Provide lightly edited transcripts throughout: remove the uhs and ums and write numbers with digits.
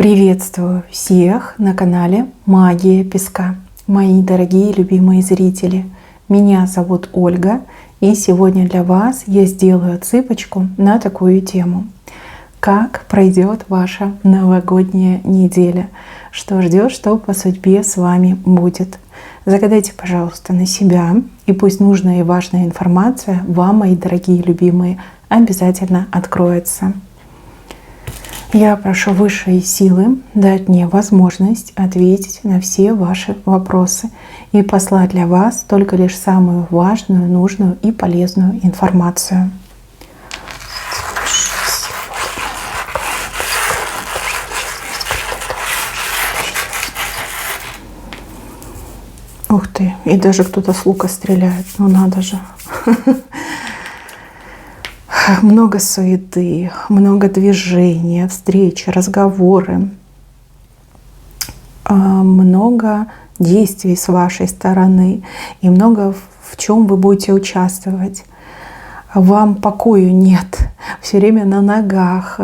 Приветствую всех на канале Магия Песка. Мои дорогие любимые зрители, меня зовут Ольга, и сегодня для вас я сделаю отсыпочку на такую тему. Как пройдет ваша новогодняя неделя? Что ждет, что по судьбе с вами будет? Загадайте, пожалуйста, на себя, и пусть нужная и важная информация вам, мои дорогие любимые, обязательно откроется. Я прошу высшие силы дать мне возможность ответить на все ваши вопросы и послать для вас только лишь самую важную, нужную и полезную информацию. Ух ты, и даже кто-то с лука стреляет, ну надо же. Много суеты, много движения, встречи, разговоры, много действий с вашей стороны и много в чем вы будете участвовать. Вам покою нет, все время на ногах,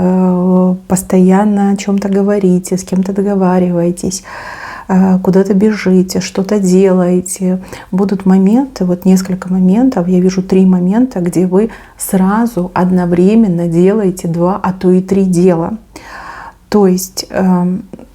постоянно о чем-то говорите, с кем-то договариваетесь, куда-то бежите, что-то делаете. Будут моменты, вот несколько моментов, я вижу 3 момента, где вы сразу одновременно делаете 2, а то и 3 дела. То есть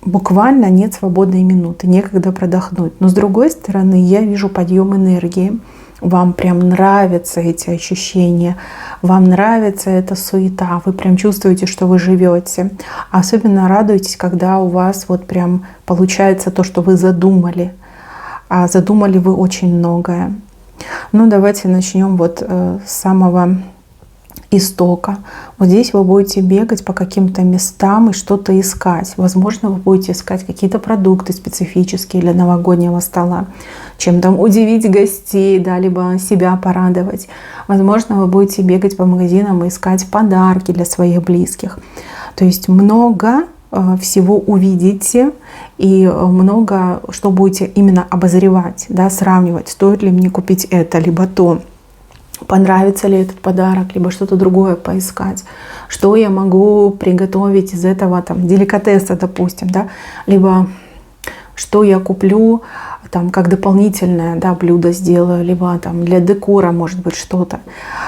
буквально нет свободной минуты, некогда продохнуть. Но с другой стороны, я вижу подъем энергии. Вам прям нравятся эти ощущения, вам нравится эта суета, вы прям чувствуете, что вы живете. Особенно радуетесь, когда у вас вот прям получается то, что вы задумали. А задумали вы очень многое. Ну, давайте начнем вот с самого истока. Вот здесь вы будете бегать по каким-то местам и что-то искать. Возможно, вы будете искать какие-то продукты специфические для новогоднего стола, чем там удивить гостей, да, либо себя порадовать. Возможно, вы будете бегать по магазинам и искать подарки для своих близких. То есть много всего увидите и много что будете именно обозревать, да, сравнивать, стоит ли мне купить это, либо то. Понравится ли этот подарок, либо что-то другое поискать. Что я могу приготовить из этого там деликатеса, допустим, да, либо что я куплю там как дополнительное, да, блюдо сделаю, либо там для декора, может быть, что-то.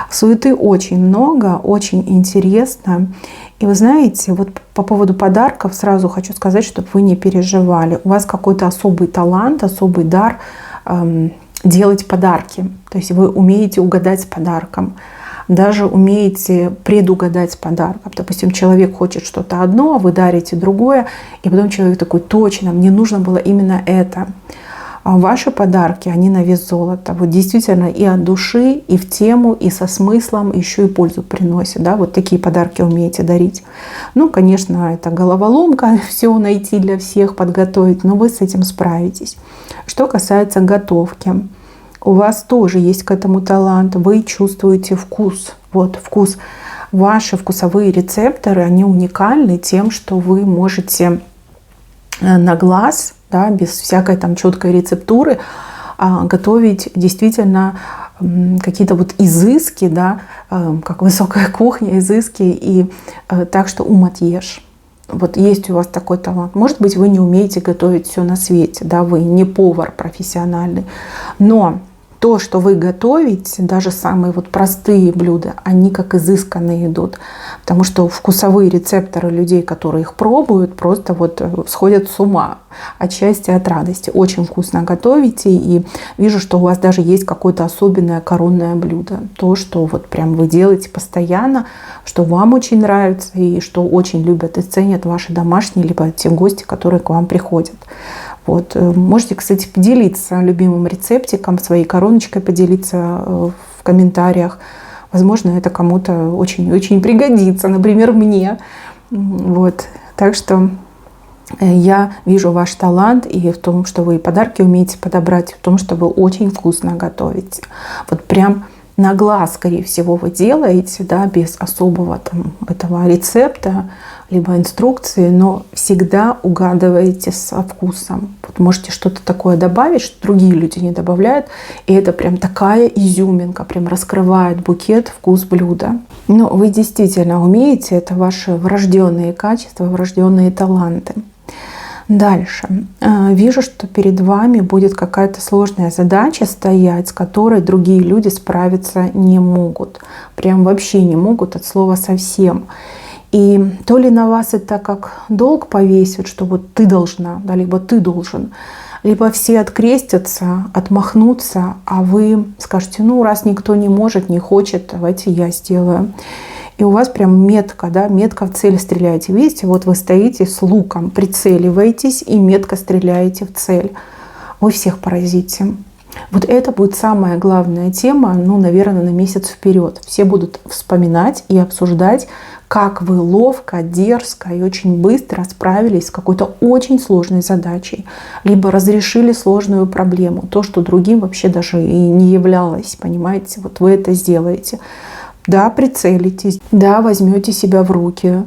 Суеты очень много, очень интересно. И вы знаете, вот по поводу подарков сразу хочу сказать, чтобы вы не переживали. У вас какой-то особый талант, особый дар делать подарки. То есть вы умеете угадать с подарком. Даже умеете предугадать с подарком. Допустим, человек хочет что-то одно, а вы дарите другое. И потом человек такой: точно, мне нужно было именно это. А ваши подарки, они на вес золота. Вот действительно и от души, и в тему, и со смыслом, еще и пользу приносят. Да? Вот такие подарки умеете дарить. Ну, конечно, это головоломка, все найти для всех, подготовить, но вы с этим справитесь. Что касается готовки, у вас тоже есть к этому талант, вы чувствуете вкус. Вот вкус. Ваши вкусовые рецепторы, они уникальны тем, что вы можете на глаз, да, без всякой там четкой рецептуры, готовить действительно какие-то вот изыски, да, как высокая кухня, изыски, и так, что ум отъешь. Вот есть у вас такой талант. Может быть, вы не умеете готовить все на свете, да, вы не повар профессиональный, но то, что вы готовите, даже самые вот простые блюда, они как изысканные идут. Потому что вкусовые рецепторы людей, которые их пробуют, просто вот сходят с ума от счастья, от радости. Очень вкусно готовите, и вижу, что у вас даже есть какое-то особенное коронное блюдо. То, что вот прям вы делаете постоянно, что вам очень нравится и что очень любят и ценят ваши домашние, либо те гости, которые к вам приходят. Вот. Можете, кстати, поделиться любимым рецептиком, своей короночкой поделиться в комментариях. Возможно, это кому-то очень-очень пригодится, например, мне. Вот. Так что я вижу ваш талант и в том, что вы подарки умеете подобрать, в том, что вы очень вкусно готовите. Вот прям на глаз, скорее всего, вы делаете, да, без особого там этого рецепта. либо инструкции, но всегда угадываете со вкусом. Вот можете что-то такое добавить, что другие люди не добавляют, и это прям такая изюминка, прям раскрывает букет, вкус блюда. Но вы действительно умеете, это ваши врожденные качества, врожденные таланты. Дальше. Вижу, что перед вами будет какая-то сложная задача стоять, с которой другие люди справиться не могут. Прям вообще не могут, от слова совсем. И то ли на вас это как долг повесит, что вот ты должна, да, либо ты должен, либо все открестятся, отмахнутся, а вы скажете, ну раз никто не может, не хочет, давайте я сделаю. И у вас прям метка, да, метко в цель стреляете. Видите, вот вы стоите с луком, прицеливаетесь и метко стреляете в цель. Вы всех поразите. Вот это будет самая главная тема, ну, наверное, на месяц вперед. Все будут вспоминать и обсуждать, как вы ловко, дерзко и очень быстро справились с какой-то очень сложной задачей. Либо разрешили сложную проблему. То, что другим вообще даже и не являлось, понимаете, вот вы это сделаете. Да, прицелитесь, да, возьмете себя в руки,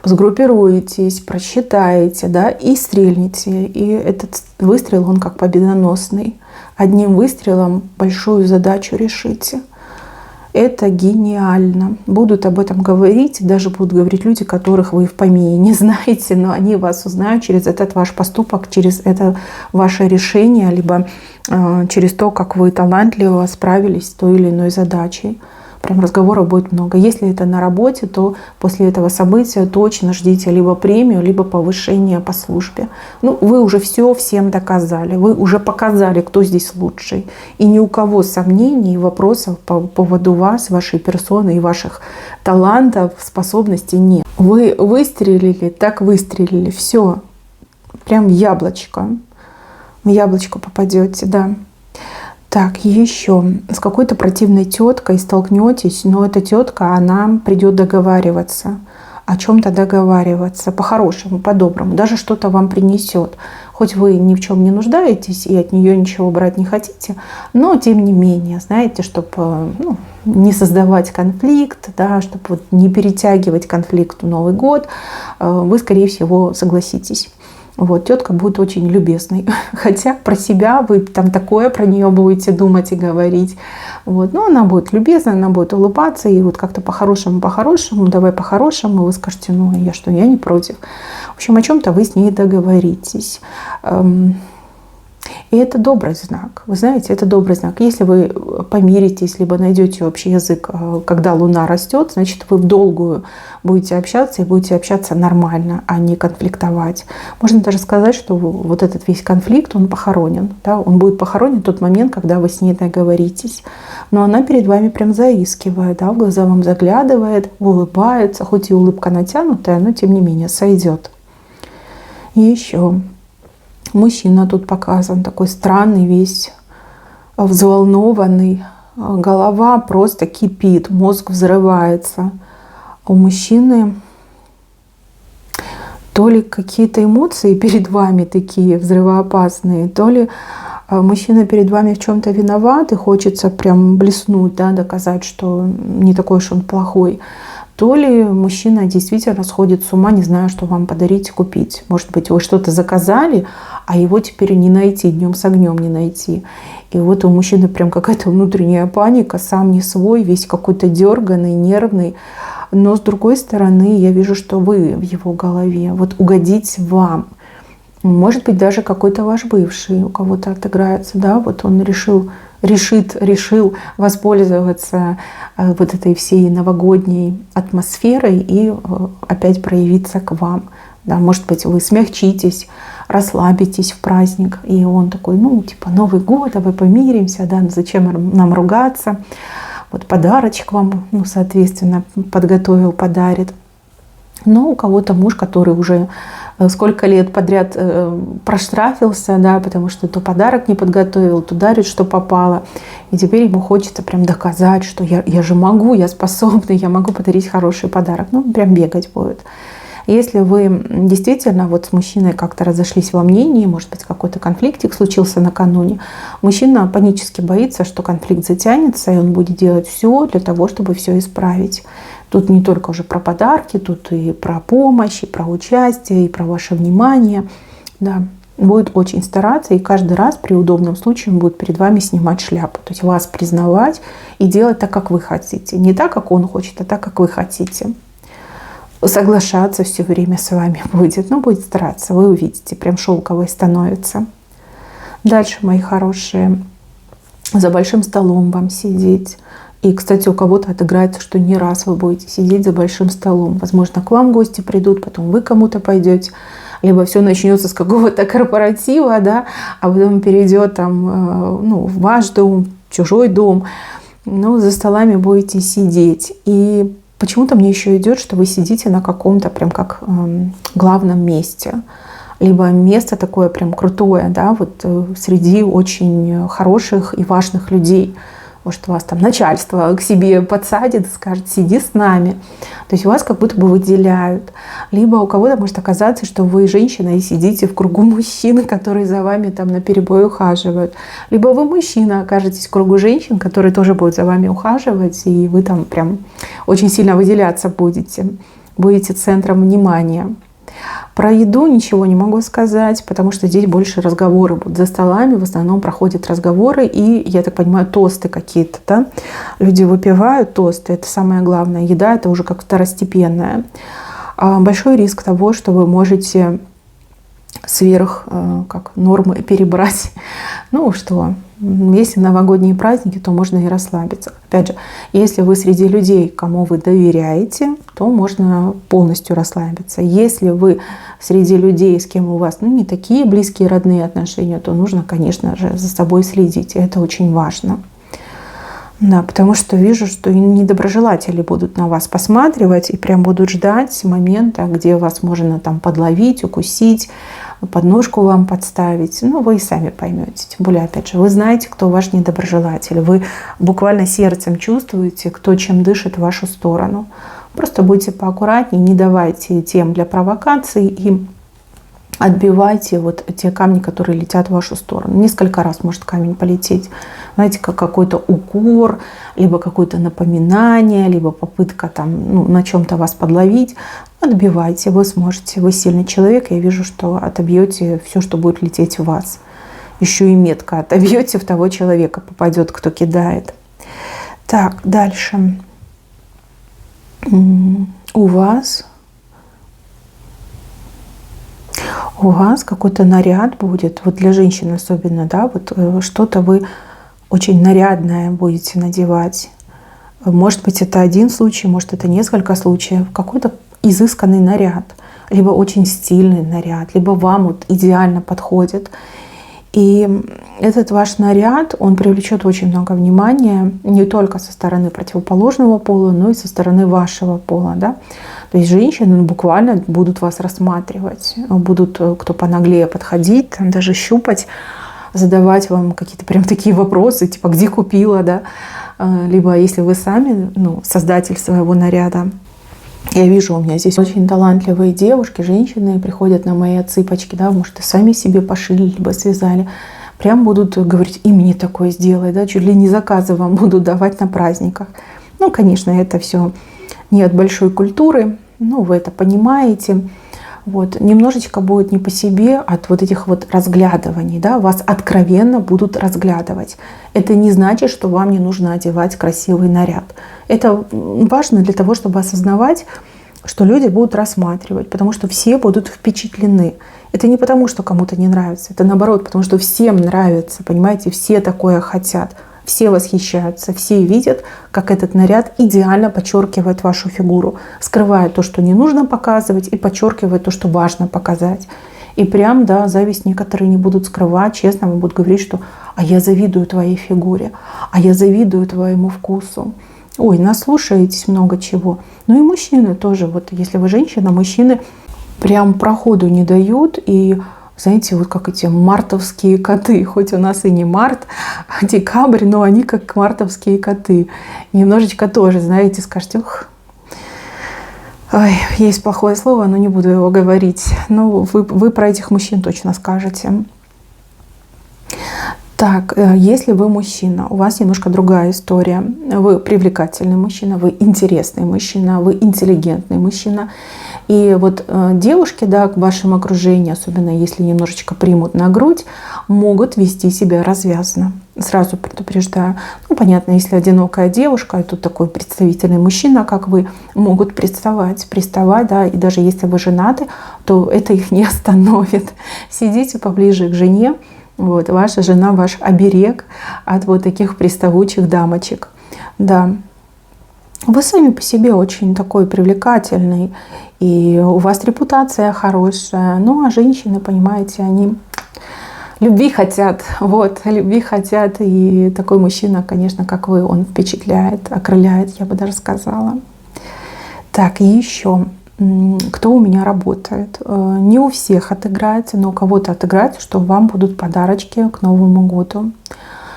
сгруппируетесь, просчитаете, да, и стрельните. И этот выстрел, он как победоносный. Одним выстрелом большую задачу решите. Это гениально. Будут об этом говорить, даже будут говорить люди, которых вы в помине не знаете, но они вас узнают через этот ваш поступок, через это ваше решение, либо через то, как вы талантливо справились с той или иной задачей. Прям разговоров будет много. Если это на работе, то после этого события точно ждите либо премию, либо повышение по службе. Ну, вы уже все всем доказали. Вы уже показали, кто здесь лучший. И ни у кого сомнений и вопросов по поводу вас, вашей персоны и ваших талантов, способностей нет. Вы выстрелили, так выстрелили. Все. Прям в яблочко. В яблочко попадете, да. Так, еще с какой-то противной теткой столкнетесь, но эта тетка, она придет договариваться, о чем-то договариваться, по-хорошему, по-доброму, даже что-то вам принесет. Хоть вы ни в чем не нуждаетесь и от нее ничего брать не хотите, но тем не менее, знаете, чтобы не создавать конфликт, да, чтобы вот не перетягивать конфликт в Новый год, вы, скорее всего, согласитесь. Вот, тетка будет очень любезной. Хотя про себя вы там такое про нее будете думать и говорить. Вот. Но она будет любезна, она будет улыбаться. И вот как-то по-хорошему, давай по-хорошему. Вы скажете, ну я что, я не против. В общем, о чем-то вы с ней договоритесь. И это добрый знак. Вы знаете, это добрый знак. Если вы помиритесь, либо найдете общий язык, когда Луна растет, значит, вы в долгую будете общаться и будете общаться нормально, а не конфликтовать. Можно даже сказать, что вот этот весь конфликт, он похоронен. Да? Он будет похоронен в тот момент, когда вы с ней договоритесь. Но она перед вами прям заискивает, да? В глаза вам заглядывает, улыбается. Хоть и улыбка натянутая, но тем не менее сойдет. И еще... Мужчина тут показан, такой странный весь, взволнованный. Голова просто кипит, мозг взрывается. У мужчины то ли какие-то эмоции перед вами такие взрывоопасные, то ли мужчина перед вами в чем-то виноват и хочется прям блеснуть, да, доказать, что не такой уж он плохой. То ли мужчина действительно сходит с ума, не зная, что вам подарить и купить. Может быть, вы что-то заказали, а его теперь не найти, днем с огнем не найти. И вот у мужчины прям какая-то внутренняя паника, сам не свой, весь какой-то дерганный, нервный. Но с другой стороны, я вижу, что вы в его голове. Вот угодить вам. Может быть, даже какой-то ваш бывший у кого-то отыграется. Да? Вот он решил воспользоваться вот этой всей новогодней атмосферой и опять проявиться к вам. Да, может быть, вы смягчитесь, расслабитесь в праздник, и он такой, ну, типа, Новый год, давай помиримся, да, ну, зачем нам ругаться. Вот подарочек вам, ну, соответственно, подготовил, подарит. Но у кого-то муж, который уже сколько лет подряд проштрафился, да, потому что то подарок не подготовил, то дарит, что попало. И теперь ему хочется прям доказать, что я же могу, я способна, я могу подарить хороший подарок. Ну, прям бегать будет. Если вы действительно вот с мужчиной как-то разошлись во мнении, может быть, какой-то конфликтик случился накануне, мужчина панически боится, что конфликт затянется, и он будет делать все для того, чтобы все исправить. Тут не только уже про подарки, тут и про помощь, и про участие, и про ваше внимание. Да. Будет очень стараться, и каждый раз при удобном случае он будет перед вами снимать шляпу. То есть вас признавать и делать так, как вы хотите. Не так, как он хочет, а так, как вы хотите. Соглашаться все время с вами будет. Но будет стараться, вы увидите, прям шелковый становится. Дальше, мои хорошие, за большим столом вам сидеть. И, кстати, у кого-то отыграется, что не раз вы будете сидеть за большим столом. Возможно, к вам гости придут, потом вы кому-то пойдете. Либо все начнется с какого-то корпоратива, да, а потом перейдет там, ну, в ваш дом, в чужой дом. Ну, за столами будете сидеть. И почему-то мне еще идет, что вы сидите на каком-то прям как главном месте. Либо место такое прям крутое, да, вот среди очень хороших и важных людей. Может, вас там начальство к себе подсадит и скажет: сиди с нами. То есть вас как будто бы выделяют. Либо у кого-то может оказаться, что вы женщина и сидите в кругу мужчин, которые за вами там наперебой ухаживают. Либо вы мужчина, окажетесь в кругу женщин, которые тоже будут за вами ухаживать, и вы там прям очень сильно выделяться будете. Будете центром внимания. Про еду ничего не могу сказать, потому что здесь больше разговоры будут. За столами в основном проходят разговоры и, я так понимаю, тосты какие-то. Да? Люди выпивают тосты, это самое главное. Еда — это уже как второстепенная. Большой риск того, что вы можете сверх как нормы перебрать. Ну что, если новогодние праздники, то можно и расслабиться. Опять же, если вы среди людей, кому вы доверяете, то можно полностью расслабиться. Если вы среди людей, с кем у вас не такие близкие, родные отношения, то нужно, конечно же, за собой следить. И это очень важно. Да, потому что вижу, что и недоброжелатели будут на вас посматривать и прям будут ждать момента, где вас можно там подловить, укусить, подножку вам подставить. Ну, вы и сами поймете. Тем более, опять же, вы знаете, кто ваш недоброжелатель. Вы буквально сердцем чувствуете, кто чем дышит в вашу сторону. Просто будьте поаккуратнее, не давайте тем для провокации и отбивайте вот те камни, которые летят в вашу сторону. Несколько раз может камень полететь. Знаете, как какой-то укор, либо какое-то напоминание, либо попытка там, на чем-то вас подловить. Отбивайте, вы сможете. Вы сильный человек, я вижу, что отобьете все, что будет лететь в вас. Еще и метко отобьете в того человека, попадет, кто кидает. Так, дальше. У вас какой-то наряд будет, вот для женщин особенно, да, вот что-то вы очень нарядное будете надевать. Может быть, это один случай, может, это несколько случаев. Какой-то изысканный наряд, либо очень стильный наряд, либо вам вот идеально подходит. И этот ваш наряд, он привлечет очень много внимания не только со стороны противоположного пола, но и со стороны вашего пола, да. То есть женщины буквально будут вас рассматривать, будут кто понаглее подходить, там даже щупать, задавать вам какие-то прям такие вопросы, типа где купила, да. Либо если вы сами, создатель своего наряда. Я вижу, у меня здесь очень талантливые девушки, женщины приходят на мои цыпочки, да, может, и сами себе пошили, либо связали. Прям будут говорить: и мне такое сделай, да, чуть ли не заказы вам будут давать на праздниках. Конечно, это все не от большой культуры, вы это понимаете. Вот. Немножечко будет не по себе от вот этих вот разглядываний, да, вас откровенно будут разглядывать. Это не значит, что вам не нужно одевать красивый наряд. Это важно для того, чтобы осознавать, что люди будут рассматривать, потому что все будут впечатлены. Это не потому, что кому-то не нравится, это наоборот, потому что всем нравится, понимаете, все такое хотят. Все восхищаются, все видят, как этот наряд идеально подчеркивает вашу фигуру, скрывает то, что не нужно показывать, и подчеркивает то, что важно показать. И прям, да, зависть некоторые не будут скрывать, честно вам будут говорить, что «а я завидую твоей фигуре», «а я завидую твоему вкусу». Ой, наслушаетесь много чего. И мужчины тоже, вот если вы женщина, мужчины прям проходу не дают, и знаете, вот как эти мартовские коты. Хоть у нас и не март, а декабрь, но они как мартовские коты. Немножечко тоже, знаете, скажете: ой, есть плохое слово, но не буду его говорить. Вы про этих мужчин точно скажете. Так, если вы мужчина, у вас немножко другая история. Вы привлекательный мужчина, вы интересный мужчина, вы интеллигентный мужчина. И вот девушки, да, в вашем окружении, особенно если немножечко примут на грудь, могут вести себя развязно. Сразу предупреждаю. Ну, понятно, если одинокая девушка, и тут такой представительный мужчина, как вы, могут приставать, да, и даже если вы женаты, то это их не остановит. Сидите поближе к жене. Вот, ваша жена, ваш оберег от вот таких приставучих дамочек. Да. Вы сами по себе очень такой привлекательный, и у вас репутация хорошая. Ну, а женщины, понимаете, они любви хотят. Вот, любви хотят. И такой мужчина, конечно, как вы, он впечатляет, окрыляет, я бы даже сказала. Так, и еще. Кто у меня работает. Не у всех отыграется, но у кого-то отыграется, что вам будут подарочки к Новому году.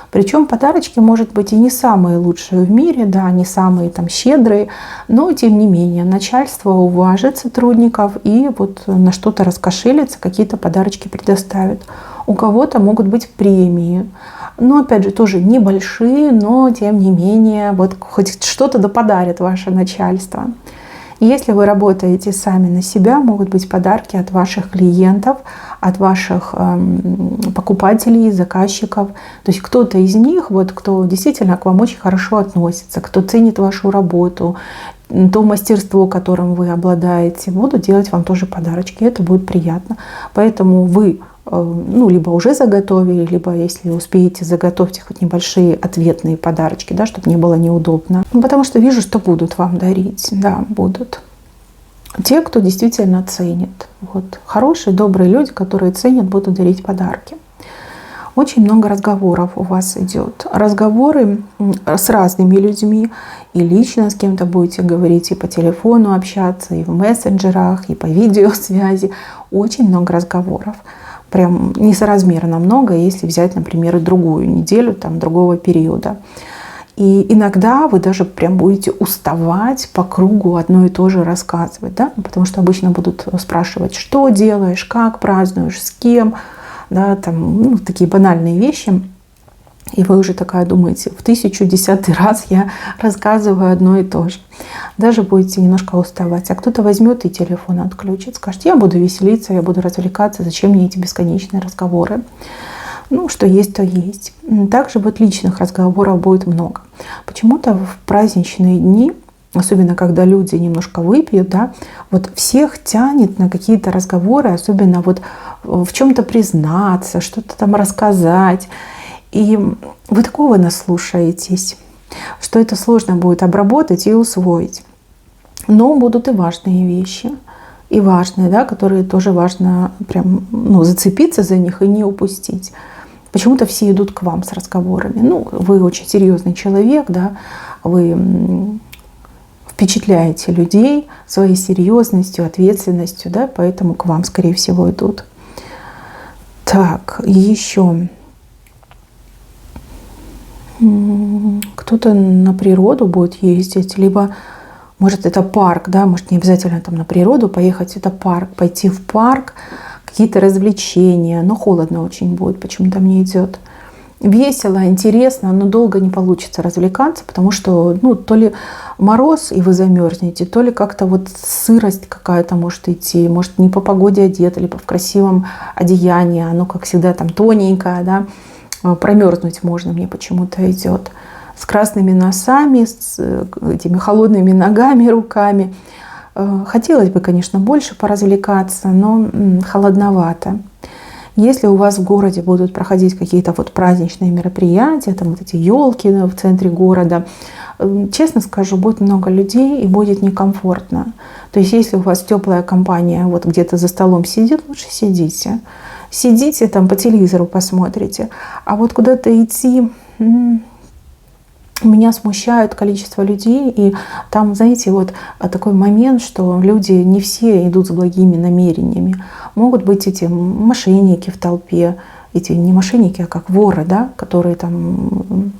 Причем подарочки, может быть, и не самые лучшие в мире, да, не самые там щедрые, но тем не менее начальство уважит сотрудников и вот на что-то раскошелится, какие-то подарочки предоставит. У кого-то могут быть премии. Но опять же тоже небольшие, но тем не менее вот хоть что-то да подарит ваше начальство. Если вы работаете сами на себя, могут быть подарки от ваших клиентов, от ваших покупателей, заказчиков. То есть кто-то из них, вот, кто действительно к вам очень хорошо относится, кто ценит вашу работу, то мастерство, которым вы обладаете, будут делать вам тоже подарочки. Это будет приятно. Поэтому вы либо уже заготовили, либо если успеете, заготовьте хоть небольшие ответные подарочки, да, чтобы не было неудобно. Потому что вижу, что будут вам дарить. Да, будут. Те, кто действительно ценит. Вот. Хорошие, добрые люди, которые ценят, будут дарить подарки. Очень много разговоров у вас идет. Разговоры с разными людьми. И лично с кем-то будете говорить, и по телефону общаться, и в мессенджерах, и по видеосвязи. Очень много разговоров. Прям несоразмерно много, если взять, например, другую неделю, там, другого периода. И иногда вы даже прям будете уставать по кругу одно и то же рассказывать, да? Потому что обычно будут спрашивать, что делаешь, как празднуешь, с кем, да, там, такие банальные вещи. И вы уже такая думаете, в 1010 раз я рассказываю одно и то же. Даже будете немножко уставать. А кто-то возьмет и телефон отключит, скажет, я буду веселиться, я буду развлекаться, зачем мне эти бесконечные разговоры? Ну, что есть, то есть. Также вот личных разговоров будет много. Почему-то в праздничные дни, особенно когда люди немножко выпьют, да, вот всех тянет на какие-то разговоры, особенно вот в чем-то признаться, что-то там рассказать. И вы такого наслушаетесь, что это сложно будет обработать и усвоить. Но будут и важные вещи, и важные, да, которые тоже важно прям, зацепиться за них и не упустить. Почему-то все идут к вам с разговорами. Вы очень серьезный человек, да, вы впечатляете людей своей серьезностью, ответственностью, да, поэтому к вам, скорее всего, идут. Так, еще. Кто-то на природу будет ездить, либо, может, это парк, да, может, не обязательно там на природу поехать, это парк, пойти в парк, какие-то развлечения, но холодно очень будет, почему-то мне идет. Весело, интересно, но долго не получится развлекаться, потому что, то ли мороз, и вы замерзнете, то ли как-то вот сырость какая-то может идти, может, не по погоде одета, либо в красивом одеянии, оно, как всегда, там тоненькое, да, промерзнуть можно, мне почему-то идет. С красными носами, с этими холодными ногами, руками. Хотелось бы, конечно, больше поразвлекаться, но холодновато. Если у вас в городе будут проходить какие-то вот праздничные мероприятия, там вот эти елки в центре города, честно скажу, будет много людей и будет некомфортно. То есть если у вас теплая компания вот где-то за столом сидит, лучше сидите. Сидите там по телевизору посмотрите. А вот куда-то идти, меня смущает количество людей. И там, знаете, вот такой момент, что люди не все идут с благими намерениями. Могут быть эти мошенники в толпе. Эти не мошенники, а как воры, да, которые там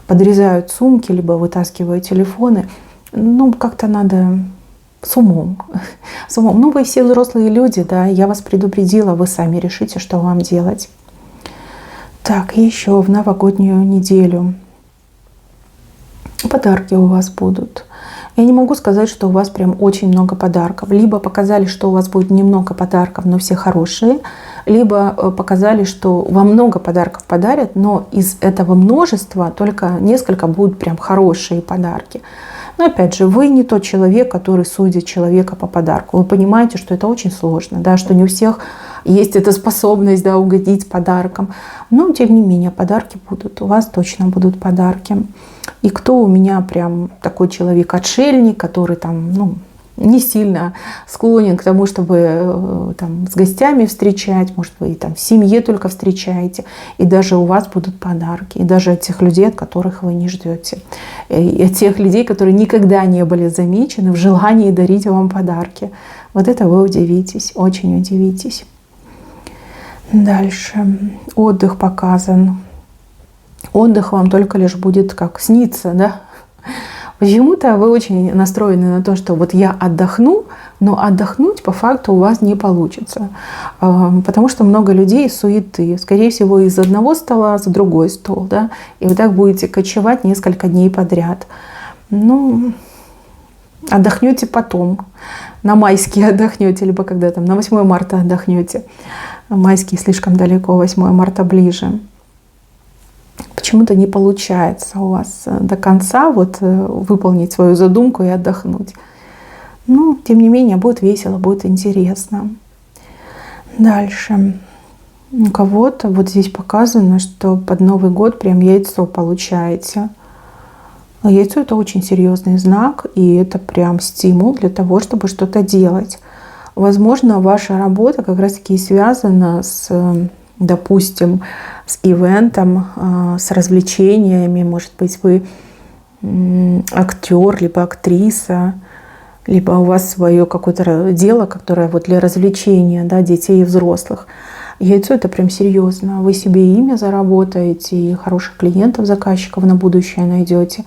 подрезают сумки, либо вытаскивают телефоны. Как-то надо с умом. С умом. Вы все взрослые люди, да, я вас предупредила, вы сами решите, что вам делать. Так, еще в новогоднюю неделю подарки у вас будут. Я не могу сказать, что у вас прям очень много подарков. Либо показали, что у вас будет немного подарков, но все хорошие. Либо показали, что вам много подарков подарят, но из этого множества только несколько будут прям хорошие подарки. Но опять же, вы не тот человек, который судит человека по подарку. Вы понимаете, что это очень сложно, да, что не у всех есть эта способность, да, угодить подарком. Но тем не менее подарки будут. У вас точно будут подарки. И кто у меня прям такой человек-отшельник, который там, не сильно склонен к тому, чтобы там с гостями встречать, может вы и там в семье только встречаете, и даже у вас будут подарки, и даже от тех людей, от которых вы не ждете, и от тех людей, которые никогда не были замечены в желании дарить вам подарки. Вот это вы удивитесь, очень удивитесь. Дальше. Отдых показан. Отдых вам только лишь будет как сниться, да? Почему-то вы очень настроены на то, что вот я отдохну, но отдохнуть по факту у вас не получится. Потому что много людей суеты. Скорее всего, из одного стола в другой стол. Да? И вы так будете кочевать несколько дней подряд. Отдохнете потом. На майские отдохнете, либо когда там на 8 марта отдохнете. Майские слишком далеко, 8 марта ближе. Почему-то не получается у вас до конца выполнить свою задумку и отдохнуть. Но, тем не менее, будет весело, будет интересно. Дальше. У кого-то вот здесь показано, что под Новый год прям яйцо получаете. Яйцо — это очень серьезный знак, и это прям стимул для того, чтобы что-то делать. Возможно, ваша работа как раз-таки связана с, допустим, с ивентом, с развлечениями. Может быть, вы актер, либо актриса, либо у вас свое какое-то дело, которое вот для развлечения, да, детей и взрослых. Яйцо — это прям серьезно. Вы себе имя заработаете, и хороших клиентов, заказчиков на будущее найдете.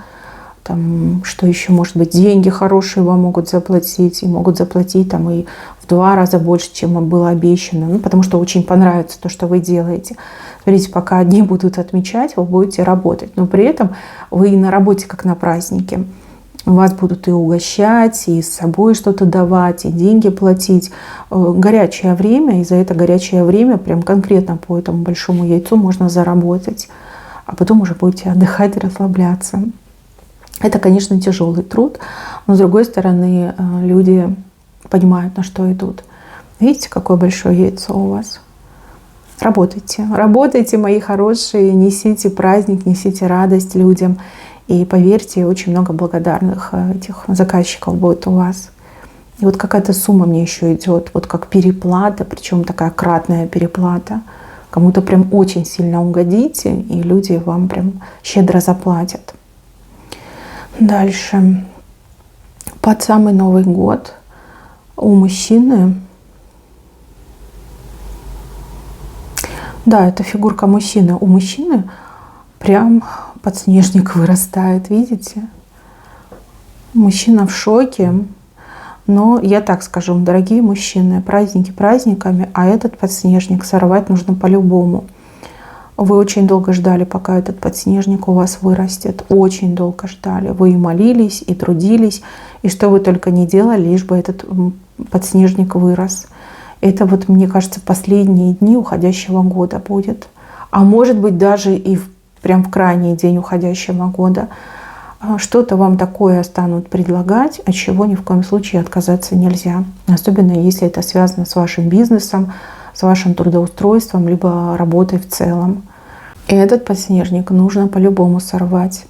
Там, что еще может быть, деньги хорошие вам могут заплатить, и могут заплатить там и в 2 раза больше, чем вам было обещано. Потому что очень понравится то, что вы делаете. Смотрите, пока одни будут отмечать, вы будете работать. Но при этом вы и на работе, как на празднике. Вас будут и угощать, и с собой что-то давать, и деньги платить. Горячее время, и за это горячее время прям конкретно по этому большому яйцу можно заработать. А потом уже будете отдыхать и расслабляться. Это, конечно, тяжелый труд, но с другой стороны люди понимают, на что идут. Видите, какое большое яйцо у вас? Работайте, работайте, мои хорошие, несите праздник, несите радость людям. И поверьте, очень много благодарных этих заказчиков будет у вас. И вот какая-то сумма мне еще идет, вот как переплата, причем такая кратная переплата. Кому-то прям очень сильно угодите, и люди вам прям щедро заплатят. Дальше. Под самый Новый год у мужчины, да, это фигурка мужчины, у мужчины прям подснежник вырастает, видите? Мужчина в шоке, но я так скажу, дорогие мужчины, праздники праздниками, а этот подснежник сорвать нужно по-любому. Вы очень долго ждали, пока этот подснежник у вас вырастет. Очень долго ждали. Вы и молились, и трудились, и что вы только не делали, лишь бы этот подснежник вырос. Это вот, мне кажется, последние дни уходящего года будет. А может быть, даже и прям в крайний день уходящего года. Что-то вам такое станут предлагать, от чего ни в коем случае отказаться нельзя. Особенно если это связано с вашим бизнесом, с вашим трудоустройством, либо работой в целом. И этот подснежник нужно по-любому сорвать.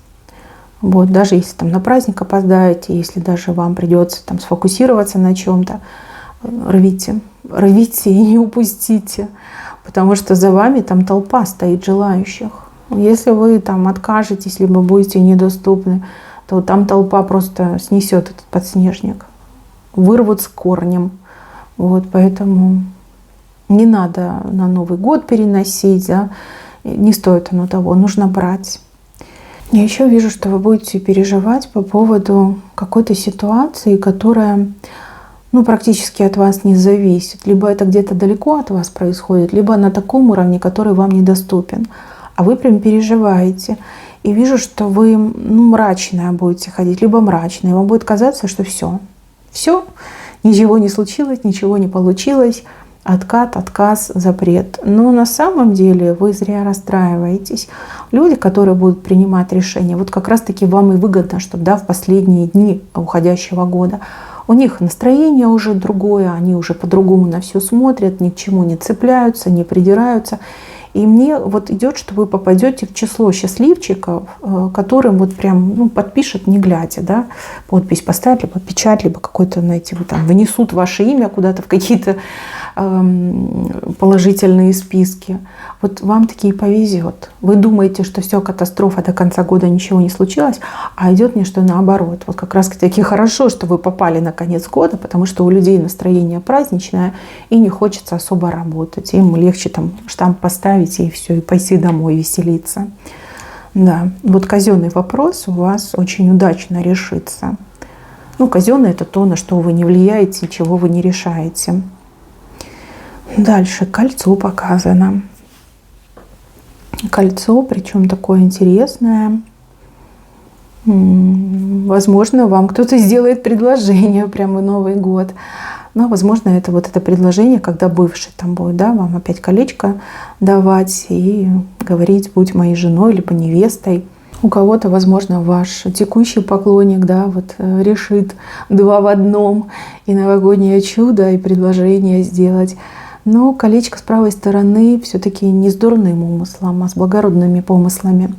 Вот, даже если там на праздник опоздаете, если даже вам придется там сфокусироваться на чем-то, рвите, рвите и не упустите, потому что за вами там толпа стоит желающих. Если вы там откажетесь, либо будете недоступны, то там толпа просто снесет этот подснежник, вырвут с корнем. Вот, поэтому не надо на Новый год переносить, да? Не стоит оно того, нужно брать. Я еще вижу, что вы будете переживать по поводу какой-то ситуации, которая практически от вас не зависит. Либо это где-то далеко от вас происходит, либо на таком уровне, который вам недоступен. а вы прям переживаете. И вижу, что вы мрачная будете ходить, либо мрачная. Вам будет казаться, что все, ничего не случилось, ничего не получилось. Откат, отказ, запрет. Но на самом деле вы зря расстраиваетесь. Люди, которые будут принимать решения, вот как раз-таки вам и выгодно, чтобы в последние дни уходящего года у них настроение уже другое, они уже по-другому на все смотрят, ни к чему не цепляются, не придираются. И мне вот идет, что вы попадете в число счастливчиков, которым вот прям подпишут, не глядя, да, подпись поставят, либо печать, либо какой-то, знаете, вот там внесут ваше имя куда-то в какие-то положительные списки. Вот вам таки повезет. Вы думаете, что все, катастрофа, до конца года ничего не случилось, а идет мне что наоборот. Вот как раз таки хорошо, что вы попали на конец года, потому что у людей настроение праздничное и не хочется особо работать. Им легче там штамп поставить и все, и пойти домой веселиться. Да, вот казенный вопрос у вас очень удачно решится. Казенный — это то, на что вы не влияете, чего вы не решаете. Дальше кольцо показано. Кольцо, причем такое интересное. Возможно, вам кто-то сделает предложение прямо в Новый год. Но, возможно, это вот это предложение, когда бывший там будет, да, вам опять колечко давать и говорить: будь моей женой, либо невестой. У кого-то, возможно, ваш текущий поклонник, да, вот решит 2 в 1 и новогоднее чудо, и предложение сделать. Но колечко с правой стороны все-таки не с дурным умыслом, а с благородными помыслами.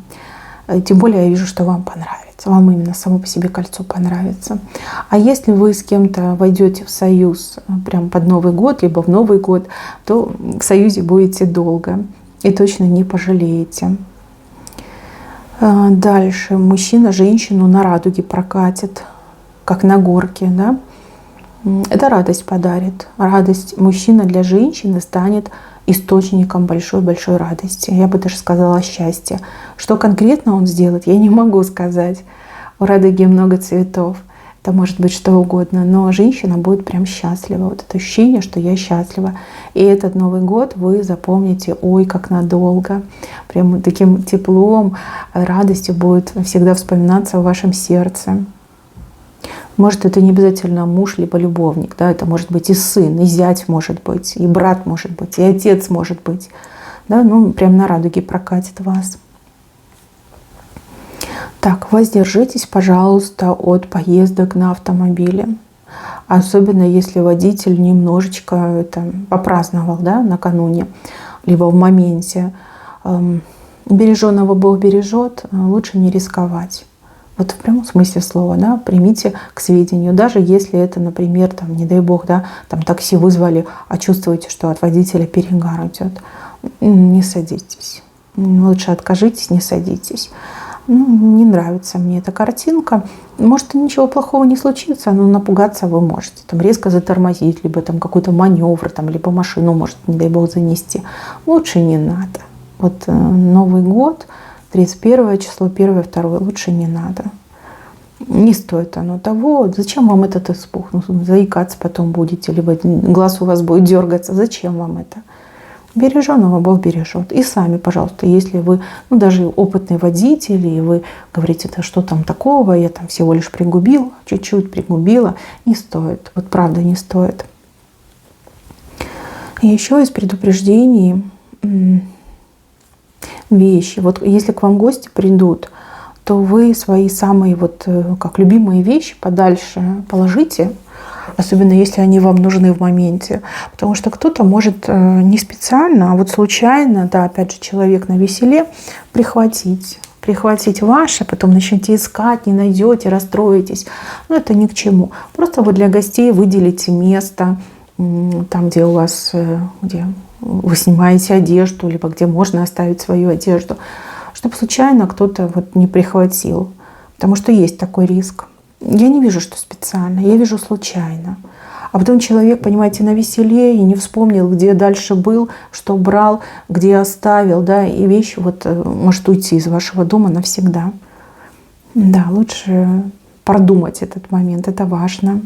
Тем более я вижу, что вам понравится. Вам именно само по себе кольцо понравится. А если вы с кем-то войдете в союз прям под Новый год, либо в Новый год, то в союзе будете долго и точно не пожалеете. Дальше мужчина женщину на радуге прокатит, как на горке, да? Это радость подарит. Радость мужчина для женщины станет источником большой-большой радости. Я бы даже сказала счастья. Что конкретно он сделает, я не могу сказать. У радуги много цветов. Это может быть что угодно. Но женщина будет прям счастлива. Вот это ощущение, что я счастлива. И этот Новый год вы запомните, ой, как надолго. Прям таким теплом, радостью будет всегда вспоминаться в вашем сердце. Может, это не обязательно муж, либо любовник. Да? Это может быть и сын, и зять может быть, и брат может быть, и отец может быть. Да? Прям на радуге прокатит вас. Так, воздержитесь, пожалуйста, от поездок на автомобиле. Особенно если водитель немножечко это попраздновал, да, накануне, либо в моменте. Береженого Бог бережет, лучше не рисковать. Вот в прямом смысле слова, да, примите к сведению. Даже если это, например, там, не дай бог, да, там такси вызвали, а чувствуете, что от водителя перегар идет, не садитесь. Лучше откажитесь, не садитесь. Не нравится мне эта картинка. Может, ничего плохого не случится, но напугаться вы можете. Там резко затормозить, либо там какой-то маневр, там, либо машину может, не дай бог, занести. Лучше не надо. Вот Новый год, 31 число, 1, 2, лучше не надо. Не стоит оно того. Зачем вам этот испуг? Заикаться потом будете, либо глаз у вас будет дергаться. Зачем вам это? Береженого Бог бережет. И сами, пожалуйста, если вы даже опытный водитель, и вы говорите, да что там такого, я там всего лишь пригубил, чуть-чуть пригубила, не стоит. Вот правда не стоит. И еще из предупреждений вещи. Вот если к вам гости придут, то вы свои самые как любимые вещи подальше положите, особенно если они вам нужны в моменте. Потому что кто-то может не специально, а вот случайно, да, опять же, человек на веселе, прихватить ваше, потом начнете искать, не найдете, расстроитесь. Но это ни к чему. Просто вы для гостей выделите место, там, где у вас, где вы снимаете одежду, либо где можно оставить свою одежду, чтобы случайно кто-то не прихватил. Потому что есть такой риск. Я не вижу, что специально, я вижу случайно. А потом человек, понимаете, на веселе и не вспомнил, где дальше был, что брал, где оставил, да, и вещь может уйти из вашего дома навсегда. Да, лучше продумать этот момент, это важно.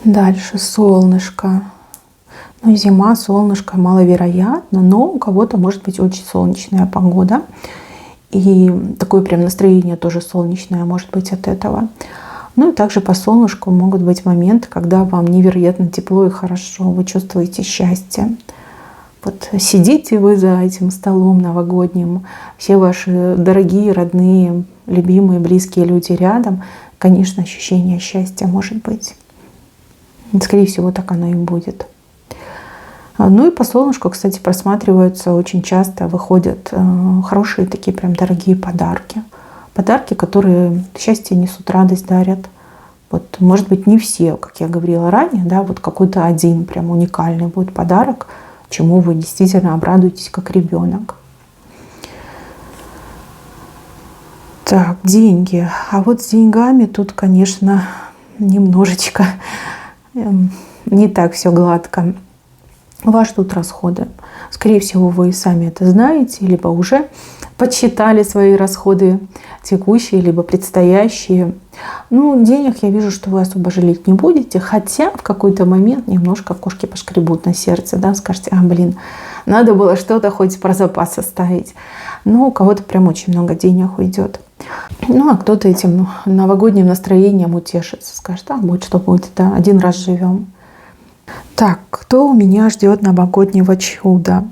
Дальше солнышко. Ну, зима, солнышко маловероятно, но у кого-то может быть очень солнечная погода. И такое прям настроение тоже солнечное может быть от этого. Ну и также по солнышку могут быть моменты, когда вам невероятно тепло и хорошо, вы чувствуете счастье. Вот сидите вы за этим столом новогодним, все ваши дорогие, родные, любимые, близкие люди рядом, конечно, ощущение счастья может быть. Скорее всего, так оно и будет. Ну и по солнышку, кстати, просматриваются очень часто, выходят хорошие такие прям дорогие подарки. Подарки, которые счастье несут, радость дарят. Вот, может быть, не все, как я говорила ранее, да, вот какой-то один прям уникальный будет подарок, чему вы действительно обрадуетесь как ребенок. Так, деньги. А вот с деньгами тут, конечно, немножечко не так все гладко. Вас ждут расходы. Скорее всего, вы сами это знаете, либо уже подсчитали свои расходы текущие, либо предстоящие. Ну, денег я вижу, что вы особо жалеть не будете, хотя в какой-то момент немножко кошки пошкребут на сердце, да, скажете, блин, надо было что-то хоть про запас оставить. Но у кого-то прям очень много денег уйдет. Ну, а кто-то этим новогодним настроением утешится, скажет, будет что будет, да, один раз живем. Так, кто у меня ждет новогоднего чуда?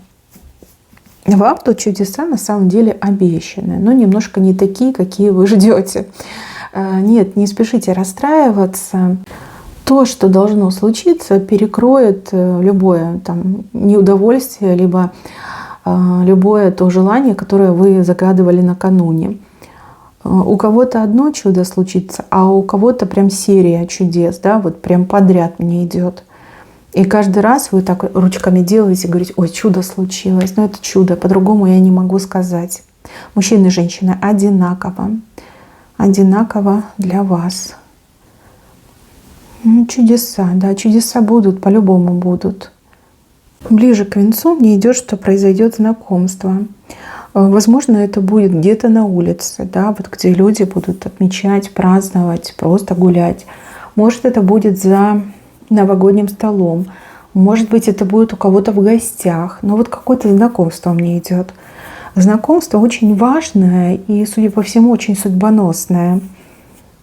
Вам тут чудеса на самом деле обещаны, но немножко не такие, какие вы ждете. Нет, не спешите расстраиваться. То, что должно случиться, перекроет любое там неудовольствие, либо любое то желание, которое вы загадывали накануне. У кого-то одно чудо случится, а у кого-то прям серия чудес, да, вот прям подряд мне идет. И каждый раз вы так ручками делаете и говорите, ой, чудо случилось. Но это чудо, по-другому я не могу сказать. Мужчина и женщина одинаково. Одинаково для вас. Чудеса, да, чудеса будут, по-любому будут. Ближе к венцу мне идет, что произойдет знакомство. Возможно, это будет где-то на улице, да, вот где люди будут отмечать, праздновать, просто гулять. Может, это будет за новогодним столом. Может быть, это будет у кого-то в гостях. Но вот какое-то знакомство мне идет. Знакомство очень важное и, судя по всему, очень судьбоносное.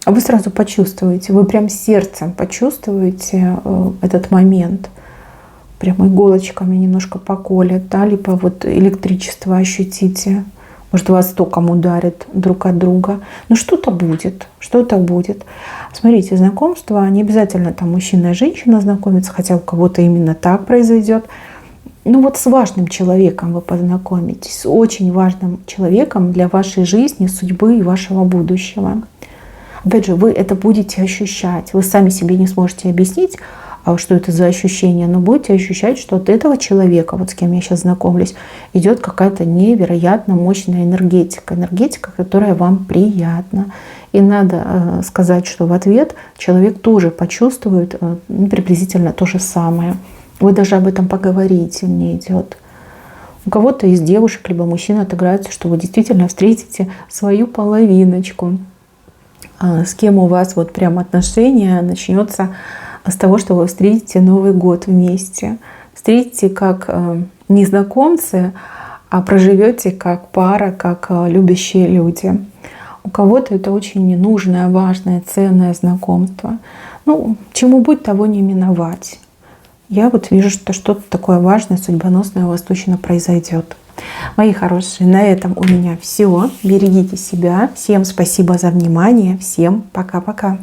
Вы сразу почувствуете, вы прям сердцем почувствуете этот момент. Прям иголочками немножко поколет, да, либо вот электричество ощутите. Может, вас током ударит друг от друга. Но что-то будет, что-то будет. Смотрите, знакомство, не обязательно там мужчина и женщина знакомятся, хотя у кого-то именно так произойдет. Ну вот с важным человеком вы познакомитесь, с очень важным человеком для вашей жизни, судьбы и вашего будущего. Опять же, вы это будете ощущать. Вы сами себе не сможете объяснить, что это за ощущение, но будете ощущать, что от этого человека, вот с кем я сейчас знакомлюсь, идет какая-то невероятно мощная энергетика. Энергетика, которая вам приятна. И надо сказать, что в ответ человек тоже почувствует приблизительно то же самое. Вы даже об этом поговорите, мне идет. У кого-то из девушек, либо мужчин отыграется, что вы действительно встретите свою половиночку, с кем у вас вот прям отношения начнется с того, что вы встретите Новый год вместе. Встретите как незнакомцы, а проживете как пара, как любящие люди. У кого-то это очень ненужное, важное, ценное знакомство. Ну, чему быть, того не миновать. Я вот вижу, что что-то такое важное, судьбоносное у вас точно произойдет. Мои хорошие, на этом у меня все. Берегите себя. Всем спасибо за внимание. Всем пока-пока.